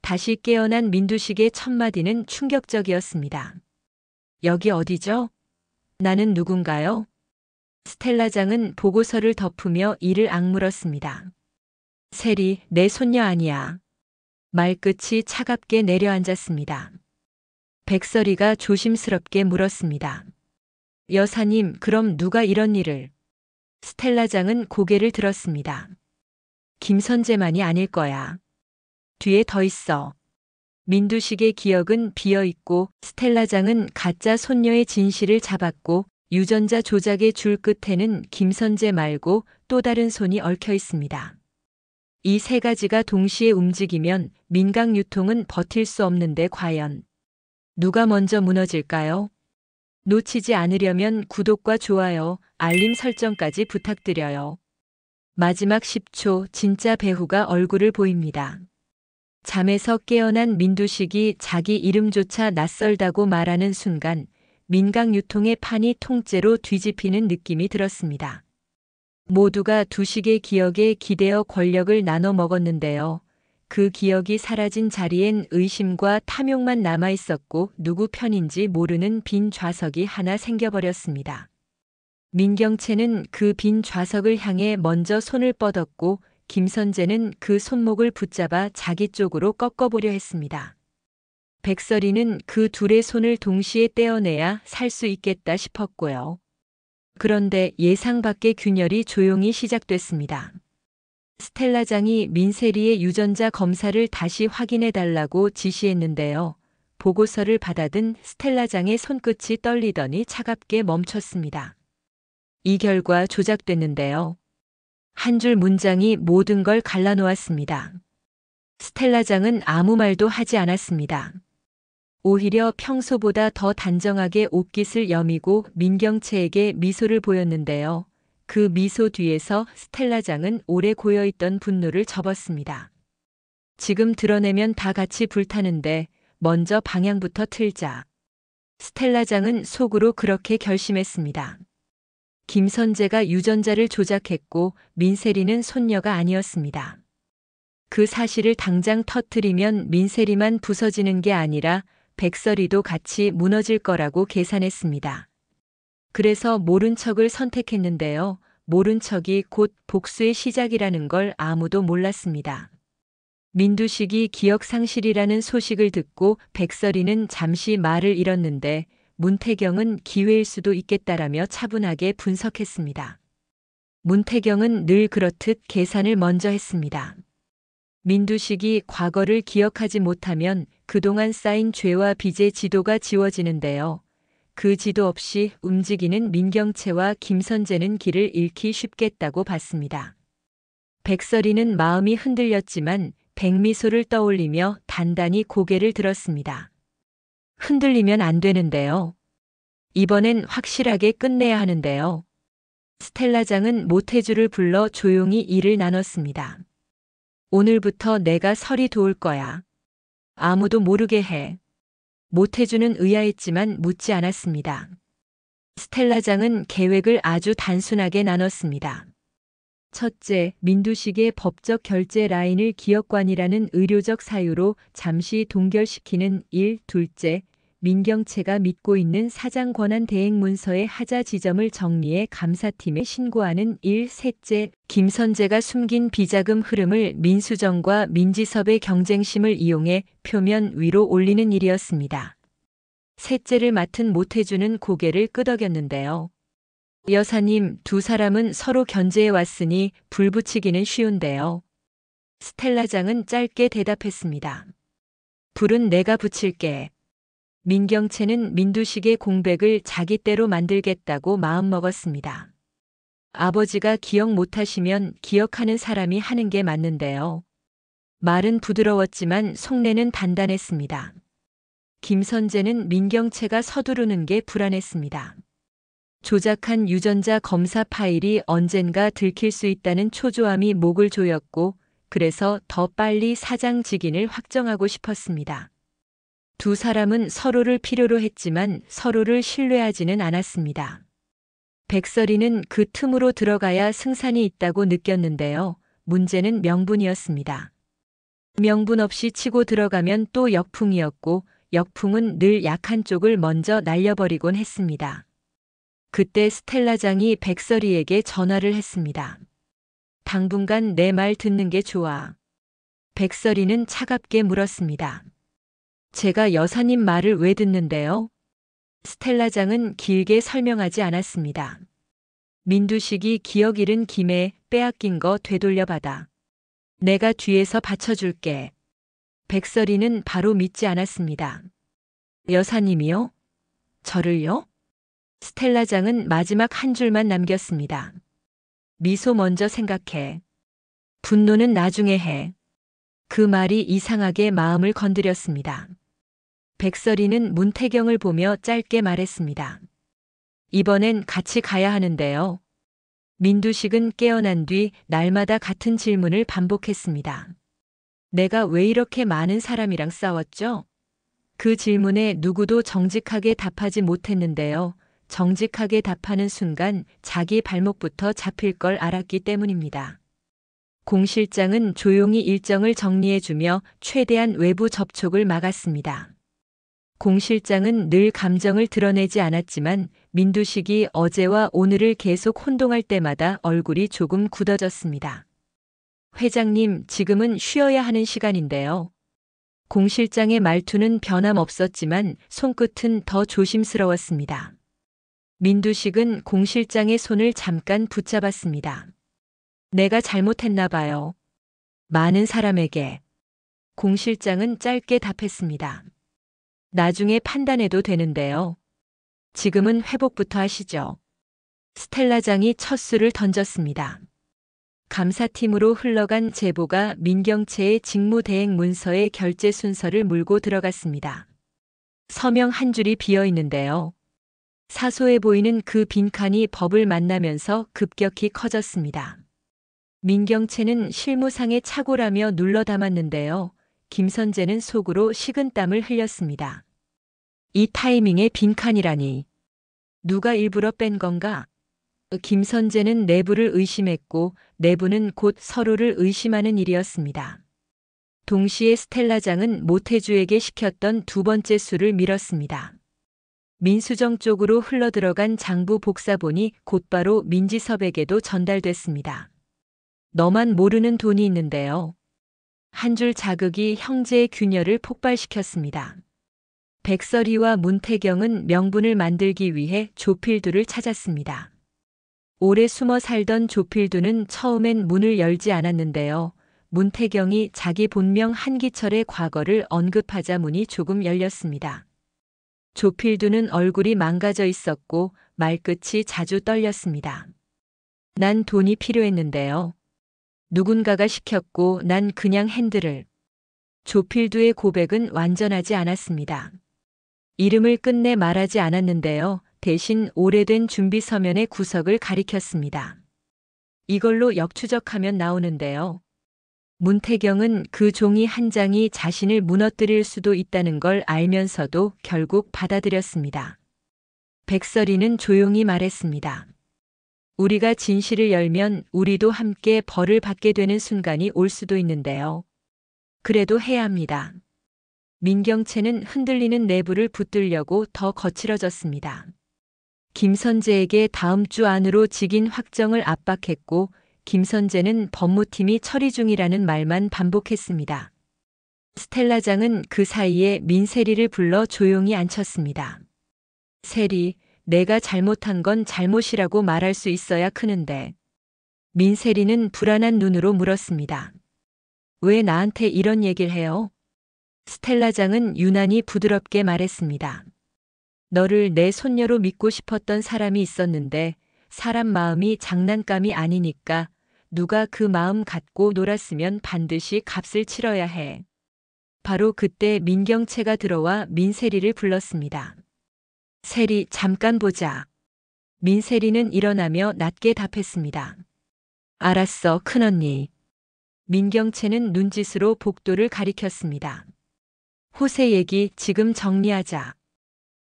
다시 깨어난 민두식의 첫 마디는 충격적이었습니다. 여기 어디죠? 나는 누군가요? 스텔라장은 보고서를 덮으며 이를 악물었습니다. 셀이 내 손녀 아니야. 말끝이 차갑게 내려앉았습니다. 백설이가 조심스럽게 물었습니다. 여사님, 그럼 누가 이런 일을? 스텔라장은 고개를 들었습니다. 김선재만이 아닐 거야. 뒤에 더 있어. 민두식의 기억은 비어있고 스텔라장은 가짜 손녀의 진실을 잡았고 유전자 조작의 줄 끝에는 김선재 말고 또 다른 손이 얽혀 있습니다. 이 세 가지가 동시에 움직이면 민강 유통은 버틸 수 없는데 과연 누가 먼저 무너질까요? 놓치지 않으려면 구독과 좋아요, 알림 설정까지 부탁드려요. 마지막 10초 진짜 배후가 얼굴을 보입니다. 잠에서 깨어난 민두식이 자기 이름조차 낯설다고 말하는 순간 민강 유통의 판이 통째로 뒤집히는 느낌이 들었습니다. 모두가 두식의 기억에 기대어 권력을 나눠 먹었는데요. 그 기억이 사라진 자리엔 의심과 탐욕만 남아 있었고 누구 편인지 모르는 빈 좌석이 하나 생겨버렸습니다. 민경채는 그 빈 좌석을 향해 먼저 손을 뻗었고 김선재는 그 손목을 붙잡아 자기 쪽으로 꺾어보려 했습니다. 백설이는 그 둘의 손을 동시에 떼어내야 살 수 있겠다 싶었고요. 그런데 예상 밖의 균열이 조용히 시작됐습니다. 스텔라장이 민세리의 유전자 검사를 다시 확인해 달라고 지시했는데요. 보고서를 받아든 스텔라장의 손끝이 떨리더니 차갑게 멈췄습니다. 이 결과 조작됐는데요. 한 줄 문장이 모든 걸 갈라놓았습니다. 스텔라장은 아무 말도 하지 않았습니다. 오히려 평소보다 더 단정하게 옷깃을 여미고 민경채에게 미소를 보였는데요. 그 미소 뒤에서 스텔라장은 오래 고여있던 분노를 접었습니다. 지금 드러내면 다 같이 불타는데 먼저 방향부터 틀자. 스텔라장은 속으로 그렇게 결심했습니다. 김선재가 유전자를 조작했고 민세리는 손녀가 아니었습니다. 그 사실을 당장 터뜨리면 민세리만 부서지는 게 아니라 백설이도 같이 무너질 거라고 계산했습니다. 그래서 모른 척을 선택했는데요. 모른 척이 곧 복수의 시작이라는 걸 아무도 몰랐습니다. 민두식이 기억 상실이라는 소식을 듣고 백설이는 잠시 말을 잃었는데 문태경은 기회일 수도 있겠다라며 차분하게 분석했습니다. 문태경은 늘 그렇듯 계산을 먼저 했습니다. 민두식이 과거를 기억하지 못하면 그동안 쌓인 죄와 빚의 지도가 지워지는데요. 그 지도 없이 움직이는 민경채와 김선재는 길을 잃기 쉽겠다고 봤습니다. 백설이는 마음이 흔들렸지만 백미소를 떠올리며 단단히 고개를 들었습니다. 흔들리면 안 되는데요. 이번엔 확실하게 끝내야 하는데요. 스텔라장은 모태주를 불러 조용히 일을 나눴습니다. 오늘부터 내가 설이 도울 거야. 아무도 모르게 해. 모태주는 의아했지만 묻지 않았습니다. 스텔라장은 계획을 아주 단순하게 나눴습니다. 첫째, 민두식의 법적 결제 라인을 기업관이라는 의료적 사유로 잠시 동결시키는 일. 둘째, 민경채가 믿고 있는 사장 권한 대행 문서의 하자 지점을 정리해 감사팀에 신고하는 일. 셋째, 김선재가 숨긴 비자금 흐름을 민수정과 민지섭의 경쟁심을 이용해 표면 위로 올리는 일이었습니다. 셋째를 맡은 모태주는 고개를 끄덕였는데요. 여사님, 두 사람은 서로 견제해 왔으니 불 붙이기는 쉬운데요. 스텔라장은 짧게 대답했습니다. 불은 내가 붙일게. 민경채는 민두식의 공백을 자기 때로 만들겠다고 마음먹었습니다. 아버지가 기억 못하시면 기억하는 사람이 하는 게 맞는데요. 말은 부드러웠지만 속내는 단단했습니다. 김선재는 민경채가 서두르는 게 불안했습니다. 조작한 유전자 검사 파일이 언젠가 들킬 수 있다는 초조함이 목을 조였고 그래서 더 빨리 사장 직인을 확정하고 싶었습니다. 두 사람은 서로를 필요로 했지만 서로를 신뢰하지는 않았습니다. 백설이는 그 틈으로 들어가야 승산이 있다고 느꼈는데요. 문제는 명분이었습니다. 명분 없이 치고 들어가면 또 역풍이었고 역풍은 늘 약한 쪽을 먼저 날려버리곤 했습니다. 그때 스텔라장이 백설이에게 전화를 했습니다. 당분간 내 말 듣는 게 좋아. 백설이는 차갑게 물었습니다. 제가 여사님 말을 왜 듣는데요? 스텔라장은 길게 설명하지 않았습니다. 민두식이 기억 잃은 김에 빼앗긴 거 되돌려받아. 내가 뒤에서 받쳐줄게. 백설이는 바로 믿지 않았습니다. 여사님이요? 저를요? 스텔라장은 마지막 한 줄만 남겼습니다. 미소 먼저 생각해. 분노는 나중에 해. 그 말이 이상하게 마음을 건드렸습니다. 백설이는 문태경을 보며 짧게 말했습니다. 이번엔 같이 가야 하는데요. 민두식은 깨어난 뒤 날마다 같은 질문을 반복했습니다. 내가 왜 이렇게 많은 사람이랑 싸웠죠? 그 질문에 누구도 정직하게 답하지 못했는데요. 정직하게 답하는 순간 자기 발목부터 잡힐 걸 알았기 때문입니다. 공 실장은 조용히 일정을 정리해주며 최대한 외부 접촉을 막았습니다. 공 실장은 늘 감정을 드러내지 않았지만 민두식이 어제와 오늘을 계속 혼동할 때마다 얼굴이 조금 굳어졌습니다. 회장님, 지금은 쉬어야 하는 시간인데요. 공 실장의 말투는 변함없었지만 손끝은 더 조심스러웠습니다. 민두식은 공 실장의 손을 잠깐 붙잡았습니다. 내가 잘못했나 봐요. 많은 사람에게. 공 실장은 짧게 답했습니다. 나중에 판단해도 되는데요. 지금은 회복부터 하시죠. 스텔라장이 첫 수를 던졌습니다. 감사팀으로 흘러간 제보가 민경채의 직무대행 문서의 결제 순서를 물고 들어갔습니다. 서명 한 줄이 비어 있는데요. 사소해 보이는 그 빈칸이 법을 만나면서 급격히 커졌습니다. 민경채는 실무상의 착오라며 눌러 담았는데요. 김선재는 속으로 식은땀을 흘렸습니다. 이 타이밍에 빈칸이라니. 누가 일부러 뺀 건가? 김선재는 내부를 의심했고 내부는 곧 서로를 의심하는 일이었습니다. 동시에 스텔라장은 모태주에게 시켰던 두 번째 수를 밀었습니다. 민수정 쪽으로 흘러들어간 장부 복사본이 곧바로 민지섭에게도 전달됐습니다. 너만 모르는 돈이 있는데요. 한 줄 자극이 형제의 균열을 폭발시켰습니다. 백설이와 문태경은 명분을 만들기 위해 조필두를 찾았습니다. 오래 숨어 살던 조필두는 처음엔 문을 열지 않았는데요. 문태경이 자기 본명 한기철의 과거를 언급하자 문이 조금 열렸습니다. 조필두는 얼굴이 망가져 있었고 말끝이 자주 떨렸습니다. 난 돈이 필요했는데요. 누군가가 시켰고 난 그냥 핸들을. 조필두의 고백은 완전하지 않았습니다. 이름을 끝내 말하지 않았는데요. 대신 오래된 준비 서면의 구석을 가리켰습니다. 이걸로 역추적하면 나오는데요. 문태경은 그 종이 한 장이 자신을 무너뜨릴 수도 있다는 걸 알면서도 결국 받아들였습니다. 백설이는 조용히 말했습니다. 우리가 진실을 열면 우리도 함께 벌을 받게 되는 순간이 올 수도 있는데요. 그래도 해야 합니다. 민경채는 흔들리는 내부를 붙들려고 더 거칠어졌습니다. 김선재에게 다음 주 안으로 직인 확정을 압박했고 김선재는 법무팀이 처리 중이라는 말만 반복했습니다. 스텔라장은 그 사이에 민세리를 불러 조용히 앉혔습니다. 세리, 내가 잘못한 건 잘못이라고 말할 수 있어야 크는데. 민세리는 불안한 눈으로 물었습니다. 왜 나한테 이런 얘기를 해요? 스텔라장은 유난히 부드럽게 말했습니다. 너를 내 손녀로 믿고 싶었던 사람이 있었는데 사람 마음이 장난감이 아니니까 누가 그 마음 갖고 놀았으면 반드시 값을 치러야 해. 바로 그때 민경채가 들어와 민세리를 불렀습니다. 세리, 잠깐 보자. 민세리는 일어나며 낮게 답했습니다. 알았어, 큰언니. 민경채는 눈짓으로 복도를 가리켰습니다. 호세 얘기 지금 정리하자.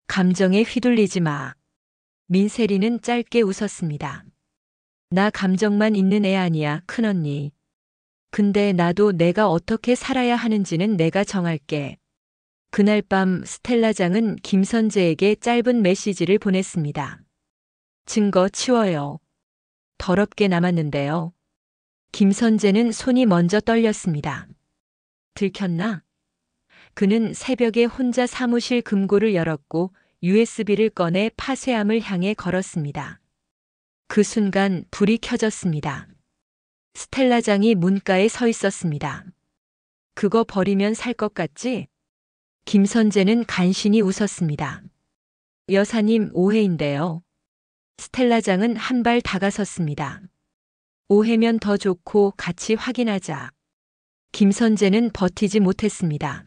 감정에 휘둘리지 마. 민세리는 짧게 웃었습니다. 나 감정만 있는 애 아니야, 큰언니. 근데 나도 내가 어떻게 살아야 하는지는 내가 정할게. 그날 밤 스텔라장은 김선재에게 짧은 메시지를 보냈습니다. 증거 치워요. 더럽게 남았는데요. 김선재는 손이 먼저 떨렸습니다. 들켰나? 그는 새벽에 혼자 사무실 금고를 열었고 USB를 꺼내 파쇄함을 향해 걸었습니다. 그 순간 불이 켜졌습니다. 스텔라장이 문가에 서 있었습니다. 그거 버리면 살 것 같지? 김선재는 간신히 웃었습니다. 여사님 오해인데요. 스텔라장은 한 발 다가섰습니다. 오해면 더 좋고 같이 확인하자. 김선재는 버티지 못했습니다.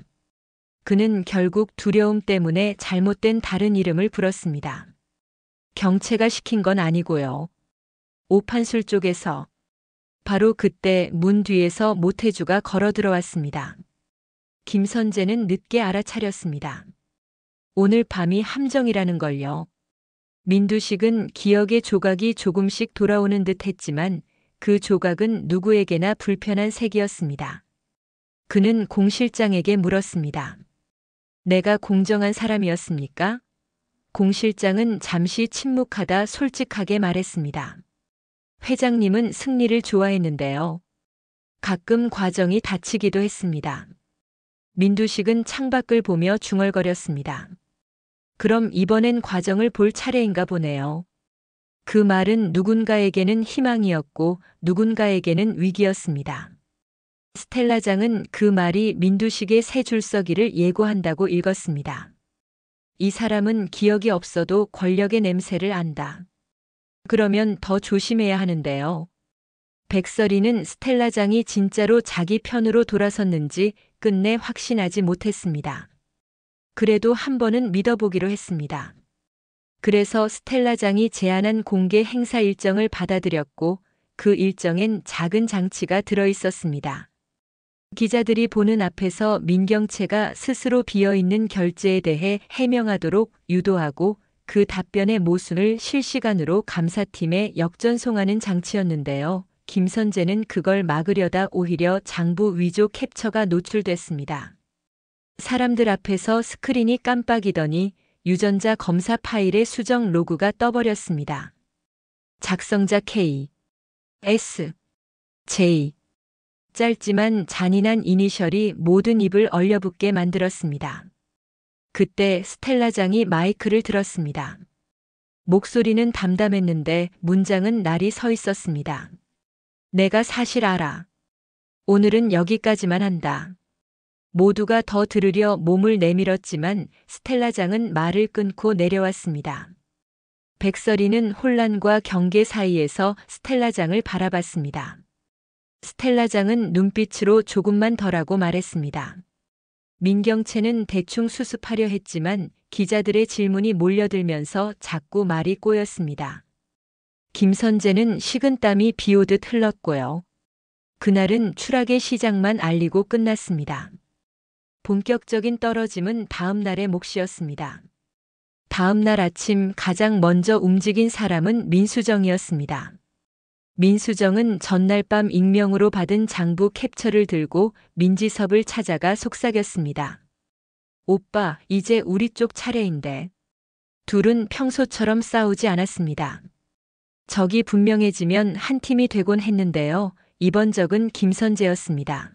그는 결국 두려움 때문에 잘못된 다른 이름을 불었습니다. 경채가 시킨 건 아니고요. 오판술 쪽에서. 바로 그때 문 뒤에서 모태주가 걸어 들어왔습니다. 김선재는 늦게 알아차렸습니다. 오늘 밤이 함정이라는 걸요. 민두식은 기억의 조각이 조금씩 돌아오는 듯 했지만 그 조각은 누구에게나 불편한 색이었습니다. 그는 공 실장에게 물었습니다. 내가 공정한 사람이었습니까? 공 실장은 잠시 침묵하다 솔직하게 말했습니다. 회장님은 승리를 좋아했는데요. 가끔 과정이 다치기도 했습니다. 민두식은 창밖을 보며 중얼거렸습니다. 그럼 이번엔 과정을 볼 차례인가 보네요. 그 말은 누군가에게는 희망이었고 누군가에게는 위기였습니다. 스텔라장은 그 말이 민두식의 새 줄서기를 예고한다고 읽었습니다. 이 사람은 기억이 없어도 권력의 냄새를 안다. 그러면 더 조심해야 하는데요. 백설이는 스텔라장이 진짜로 자기 편으로 돌아섰는지 끝내 확신하지 못했습니다. 그래도 한 번은 믿어보기로 했습니다. 그래서 스텔라장이 제안한 공개 행사 일정을 받아들였고 그 일정엔 작은 장치가 들어있었습니다. 기자들이 보는 앞에서 민경채가 스스로 비어있는 결제에 대해 해명하도록 유도하고 그 답변의 모순을 실시간으로 감사팀에 역전송하는 장치였는데요. 김선재는 그걸 막으려다 오히려 장부 위조 캡처가 노출됐습니다. 사람들 앞에서 스크린이 깜빡이더니 유전자 검사 파일의 수정 로그가 떠버렸습니다. 작성자 K, S, J. 짧지만 잔인한 이니셜이 모든 입을 얼려붙게 만들었습니다. 그때 스텔라장이 마이크를 들었습니다. 목소리는 담담했는데 문장은 날이 서 있었습니다. 내가 사실 알아. 오늘은 여기까지만 한다. 모두가 더 들으려 몸을 내밀었지만 스텔라장은 말을 끊고 내려왔습니다. 백설이는 혼란과 경계 사이에서 스텔라장을 바라봤습니다. 스텔라장은 눈빛으로 조금만 덜하고 말했습니다. 민경채는 대충 수습하려 했지만 기자들의 질문이 몰려들면서 자꾸 말이 꼬였습니다. 김선재는 식은땀이 비오듯 흘렀고요. 그날은 추락의 시작만 알리고 끝났습니다. 본격적인 떨어짐은 다음 날의 몫이었습니다. 다음 날 아침 가장 먼저 움직인 사람은 민수정이었습니다. 민수정은 전날 밤 익명으로 받은 장부 캡처를 들고 민지섭을 찾아가 속삭였습니다. 오빠, 이제 우리 쪽 차례인데. 둘은 평소처럼 싸우지 않았습니다. 적이 분명해지면 한 팀이 되곤 했는데요. 이번 적은 김선재였습니다.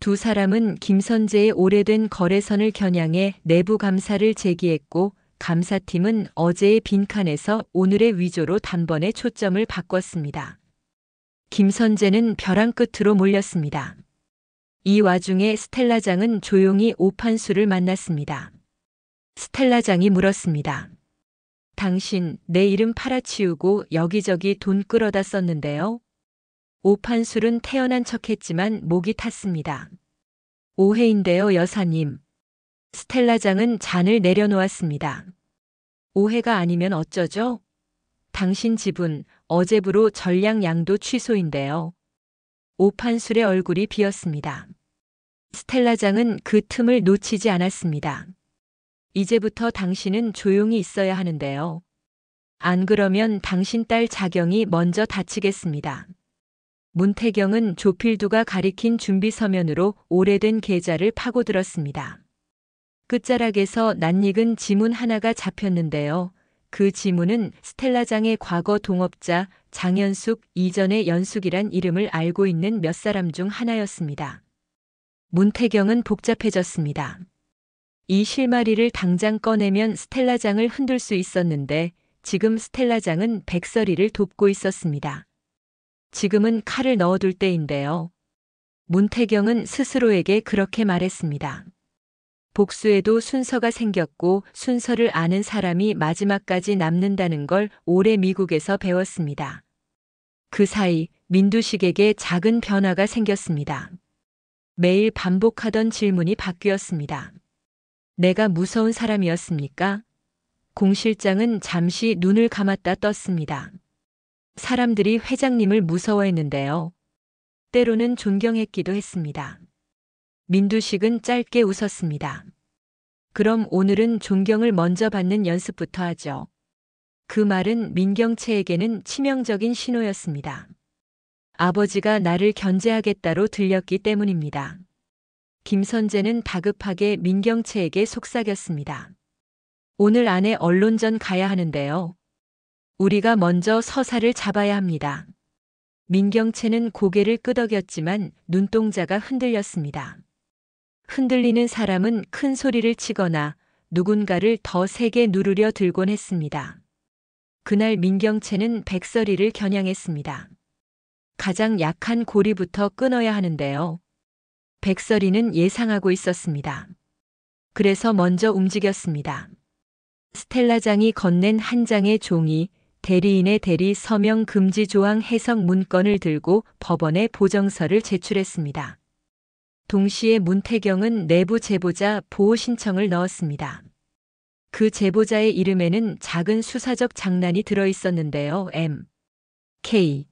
두 사람은 김선재의 오래된 거래선을 겨냥해 내부 감사를 제기했고 감사팀은 어제의 빈칸에서 오늘의 위조로 단번에 초점을 바꿨습니다. 김선재는 벼랑 끝으로 몰렸습니다. 이 와중에 스텔라장은 조용히 오판수를 만났습니다. 스텔라장이 물었습니다. 당신 내 이름 팔아치우고 여기저기 돈 끌어다 썼는데요. 오판술은 태어난 척했지만 목이 탔습니다. 오해인데요, 여사님. 스텔라장은 잔을 내려놓았습니다. 오해가 아니면 어쩌죠? 당신 지분, 어제부로 전량 양도 취소인데요. 오판술의 얼굴이 비었습니다. 스텔라장은 그 틈을 놓치지 않았습니다. 이제부터 당신은 조용히 있어야 하는데요. 안 그러면 당신 딸 자경이 먼저 다치겠습니다. 문태경은 조필두가 가리킨 준비 서면으로 오래된 계좌를 파고들었습니다. 끝자락에서 낯익은 지문 하나가 잡혔는데요. 그 지문은 스텔라장의 과거 동업자 장연숙, 이전의 연숙이란 이름을 알고 있는 몇 사람 중 하나였습니다. 문태경은 복잡해졌습니다. 이 실마리를 당장 꺼내면 스텔라장을 흔들 수 있었는데 지금 스텔라장은 백설이를 돕고 있었습니다. 지금은 칼을 넣어둘 때인데요. 문태경은 스스로에게 그렇게 말했습니다. 복수에도 순서가 생겼고 순서를 아는 사람이 마지막까지 남는다는 걸 오래 미국에서 배웠습니다. 그 사이 민두식에게 작은 변화가 생겼습니다. 매일 반복하던 질문이 바뀌었습니다. 내가 무서운 사람이었습니까? 공 실장은 잠시 눈을 감았다 떴습니다. 사람들이 회장님을 무서워했는데요. 때로는 존경했기도 했습니다. 민두식은 짧게 웃었습니다. 그럼 오늘은 존경을 먼저 받는 연습부터 하죠. 그 말은 민경채에게는 치명적인 신호였습니다. 아버지가 나를 견제하겠다로 들렸기 때문입니다. 김선재는 다급하게 민경채에게 속삭였습니다. 오늘 안에 언론전 가야 하는데요. 우리가 먼저 서사를 잡아야 합니다. 민경채는 고개를 끄덕였지만 눈동자가 흔들렸습니다. 흔들리는 사람은 큰 소리를 치거나 누군가를 더 세게 누르려 들곤 했습니다. 그날 민경채는 백설이를 겨냥했습니다. 가장 약한 고리부터 끊어야 하는데요. 백설이는 예상하고 있었습니다. 그래서 먼저 움직였습니다. 스텔라장이 건넨 한 장의 종이 대리인의 대리 서명 금지 조항 해석 문건을 들고 법원에 보정서를 제출했습니다. 동시에 문태경은 내부 제보자 보호 신청을 넣었습니다. 그 제보자의 이름에는 작은 수사적 장난이 들어 있었는데요. M.K.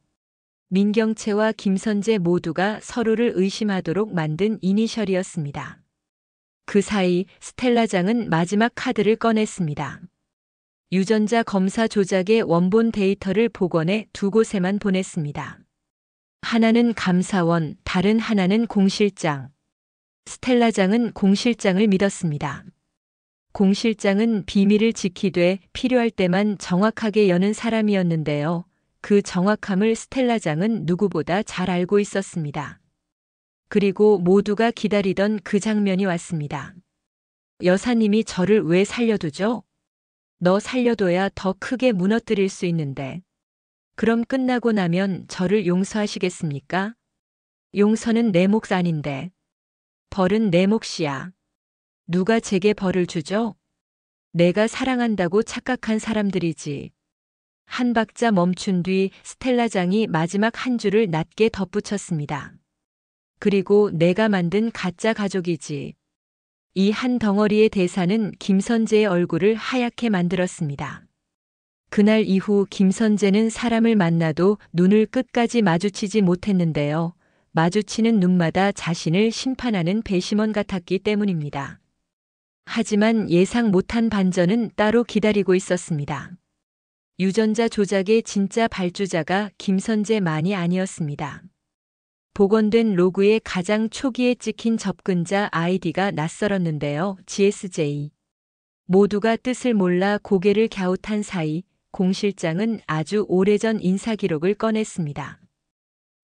민경채와 김선재 모두가 서로를 의심하도록 만든 이니셜이었습니다. 그 사이 스텔라장은 마지막 카드를 꺼냈습니다. 유전자 검사 조작의 원본 데이터를 복원해 두 곳에만 보냈습니다. 하나는 감사원, 다른 하나는 공실장. 스텔라장은 공실장을 믿었습니다. 공실장은 비밀을 지키되 필요할 때만 정확하게 여는 사람이었는데요. 그 정확함을 스텔라장은 누구보다 잘 알고 있었습니다. 그리고 모두가 기다리던 그 장면이 왔습니다. 여사님이 저를 왜 살려두죠? 너 살려둬야 더 크게 무너뜨릴 수 있는데. 그럼 끝나고 나면 저를 용서하시겠습니까? 용서는 내 몫 아닌데. 벌은 내 몫이야. 누가 제게 벌을 주죠? 내가 사랑한다고 착각한 사람들이지. 한 박자 멈춘 뒤 스텔라장이 마지막 한 줄을 낮게 덧붙였습니다. 그리고 내가 만든 가짜 가족이지. 이 한 덩어리의 대사는 김선재의 얼굴을 하얗게 만들었습니다. 그날 이후 김선재는 사람을 만나도 눈을 끝까지 마주치지 못했는데요. 마주치는 눈마다 자신을 심판하는 배심원 같았기 때문입니다. 하지만 예상 못한 반전은 따로 기다리고 있었습니다. 유전자 조작의 진짜 발주자가 김선재만이 아니었습니다. 복원된 로그에 가장 초기에 찍힌 접근자 아이디가 낯설었는데요. GSJ. 모두가 뜻을 몰라 고개를 갸웃한 사이 공 실장은 아주 오래전 인사기록을 꺼냈습니다.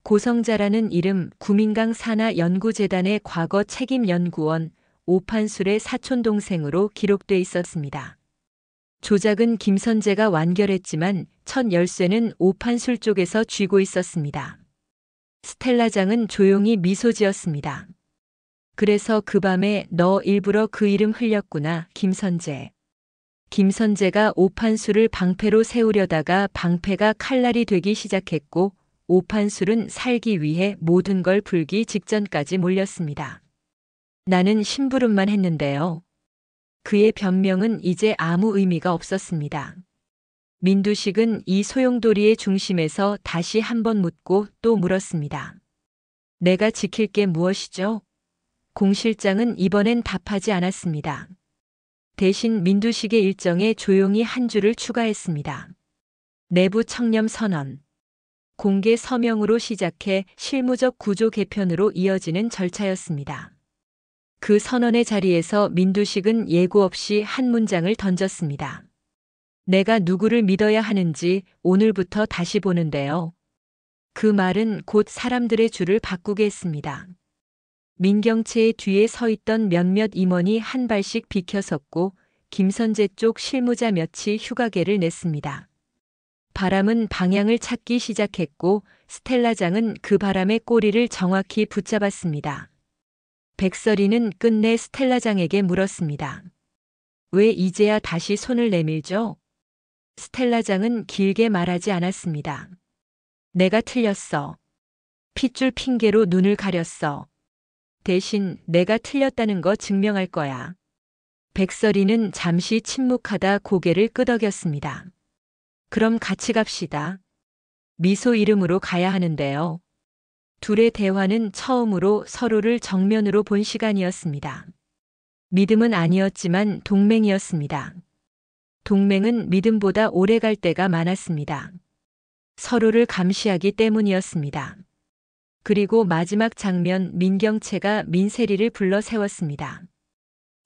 고성자라는 이름 구민강 산하연구재단의 과거 책임연구원 오판술의 사촌동생으로 기록돼 있었습니다. 조작은 김선재가 완결했지만 첫 열쇠는 오판술 쪽에서 쥐고 있었습니다. 스텔라장은 조용히 미소 지었습니다. 그래서 그 밤에 너 일부러 그 이름 흘렸구나, 김선재. 김선재가 오판술을 방패로 세우려다가 방패가 칼날이 되기 시작했고 오판술은 살기 위해 모든 걸 불기 직전까지 몰렸습니다. 나는 심부름만 했는데요. 그의 변명은 이제 아무 의미가 없었습니다. 민두식은 이 소용돌이의 중심에서 다시 한번 묻고 또 물었습니다. 내가 지킬 게 무엇이죠? 공 실장은 이번엔 답하지 않았습니다. 대신 민두식의 일정에 조용히 한 줄을 추가했습니다. 내부 청렴 선언. 공개 서명으로 시작해 실무적 구조 개편으로 이어지는 절차였습니다. 그 선언의 자리에서 민두식은 예고 없이 한 문장을 던졌습니다. 내가 누구를 믿어야 하는지 오늘부터 다시 보는데요. 그 말은 곧 사람들의 줄을 바꾸게 했습니다. 민경채의 뒤에 서 있던 몇몇 임원이 한 발씩 비켜섰고 김선재 쪽 실무자 몇이 휴가계를 냈습니다. 바람은 방향을 찾기 시작했고 스텔라장은 그 바람의 꼬리를 정확히 붙잡았습니다. 백설이는 끝내 스텔라장에게 물었습니다. 왜 이제야 다시 손을 내밀죠? 스텔라장은 길게 말하지 않았습니다. 내가 틀렸어. 핏줄 핑계로 눈을 가렸어. 대신 내가 틀렸다는 거 증명할 거야. 백설이는 잠시 침묵하다 고개를 끄덕였습니다. 그럼 같이 갑시다. 미소 이름으로 가야 하는데요. 둘의 대화는 처음으로 서로를 정면으로 본 시간이었습니다. 믿음은 아니었지만 동맹이었습니다. 동맹은 믿음보다 오래 갈 때가 많았습니다. 서로를 감시하기 때문이었습니다. 그리고 마지막 장면 민경채가 민세리를 불러 세웠습니다.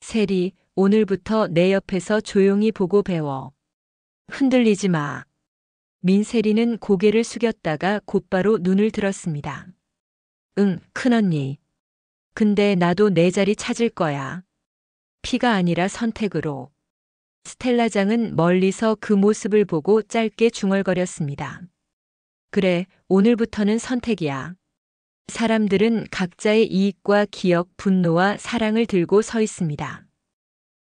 세리, 오늘부터 내 옆에서 조용히 보고 배워. 흔들리지 마. 민세리는 고개를 숙였다가 곧바로 눈을 들었습니다. 응, 큰언니. 근데 나도 내 자리 찾을 거야. 피가 아니라 선택으로. 스텔라장은 멀리서 그 모습을 보고 짧게 중얼거렸습니다. 그래, 오늘부터는 선택이야. 사람들은 각자의 이익과 기억, 분노와 사랑을 들고 서 있습니다.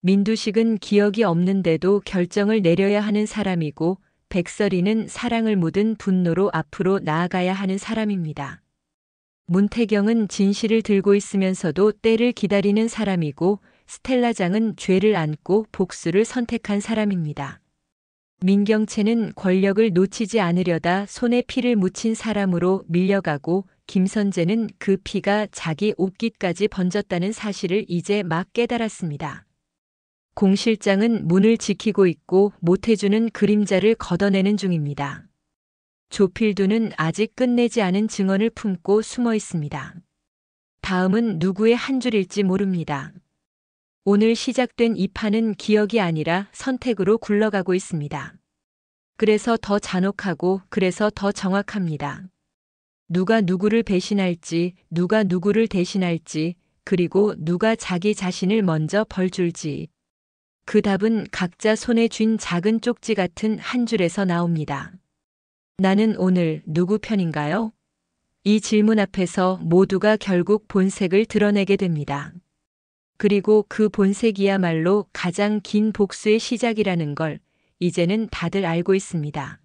민두식은 기억이 없는데도 결정을 내려야 하는 사람이고 백설이는 사랑을 묻은 분노로 앞으로 나아가야 하는 사람입니다. 문태경은 진실을 들고 있으면서도 때를 기다리는 사람이고 스텔라장은 죄를 안고 복수를 선택한 사람입니다. 민경채는 권력을 놓치지 않으려다 손에 피를 묻힌 사람으로 밀려가고 김선재는 그 피가 자기 옷깃까지 번졌다는 사실을 이제 막 깨달았습니다. 공 실장은 문을 지키고 있고 모태주는 그림자를 걷어내는 중입니다. 조필두는 아직 끝내지 않은 증언을 품고 숨어 있습니다. 다음은 누구의 한 줄일지 모릅니다. 오늘 시작된 이 판은 기억이 아니라 선택으로 굴러가고 있습니다. 그래서 더 잔혹하고 그래서 더 정확합니다. 누가 누구를 배신할지, 누가 누구를 대신할지, 그리고 누가 자기 자신을 먼저 벌줄지. 그 답은 각자 손에 쥔 작은 쪽지 같은 한 줄에서 나옵니다. 나는 오늘 누구 편인가요? 이 질문 앞에서 모두가 결국 본색을 드러내게 됩니다. 그리고 그 본색이야말로 가장 긴 복수의 시작이라는 걸 이제는 다들 알고 있습니다.